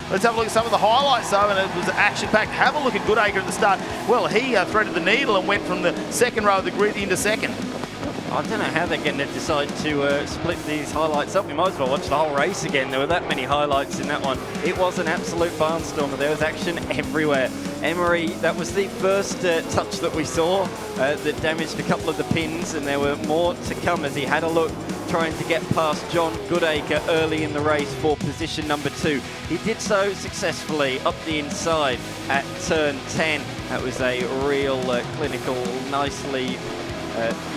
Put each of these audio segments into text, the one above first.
Let's have a look at some of the highlights, though, and it was action-packed. Have a look at Goodacre at the start. Well, he threaded the needle and went from the second row of the grid into second. I don't know how they're going to decide to split these highlights up. We might as well watch the whole race again. There were that many highlights in that one. It was an absolute barnstormer. There was action everywhere. Emery, that was the first touch that we saw that damaged a couple of the pins, and there were more to come as he had a look trying to get past John Goodacre early in the race for position number 2. He did so successfully up the inside at turn 10. That was a real clinical, nicely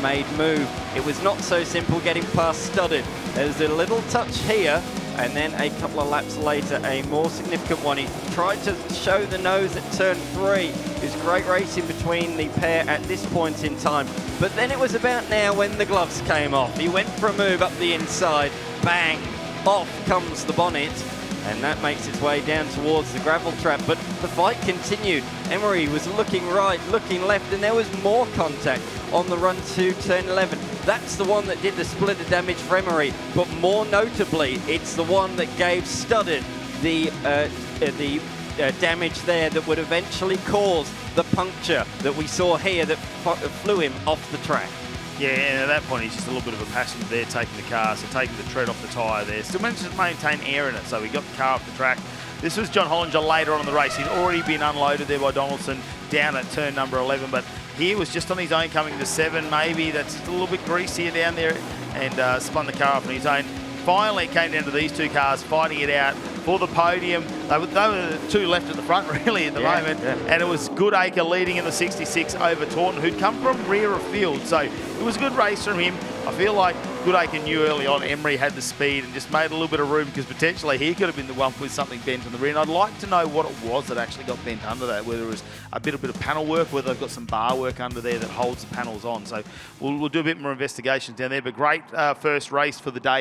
made move. It was not so simple getting past Studded. There's a little touch here, and then a couple of laps later, a more significant one. He tried to show the nose at turn 3. It was great racing between the pair at this point in time. But then it was about now when the gloves came off. He went for a move up the inside. Bang! Off comes the bonnet. And that makes its way down towards the gravel trap. But the fight continued. Emery was looking right, looking left, and there was more contact on the run to turn 11. That's the one that did the splitter damage for Emery. But more notably, it's the one that gave Studded the damage there that would eventually cause the puncture that we saw here that flew him off the track. Yeah, and at that point, he's just a little bit of a passenger there, taking the car, so taking the tread off the tyre there. Still managed to maintain air in it, so he got the car off the track. This was John Hollinger later on in the race. He'd already been unloaded there by Donaldson down at turn number 11, but he was just on his own coming to 7, maybe. That's a little bit greasier down there, and spun the car off on his own. Finally, it came down to these two cars fighting it out for the podium. They were the two left at the front, really, at the moment. Yeah. And it was Goodacre leading in the 66 over Taunton, who'd come from rear of field. So it was a good race from him. I feel like Goodacre knew early on Emery had the speed and just made a little bit of room, because potentially he could have been the one with something bent on the rear. And I'd like to know what it was that actually got bent under that, whether it was a bit of panel work, whether they've got some bar work under there that holds the panels on. So we'll do a bit more investigations down there. But great first race for the day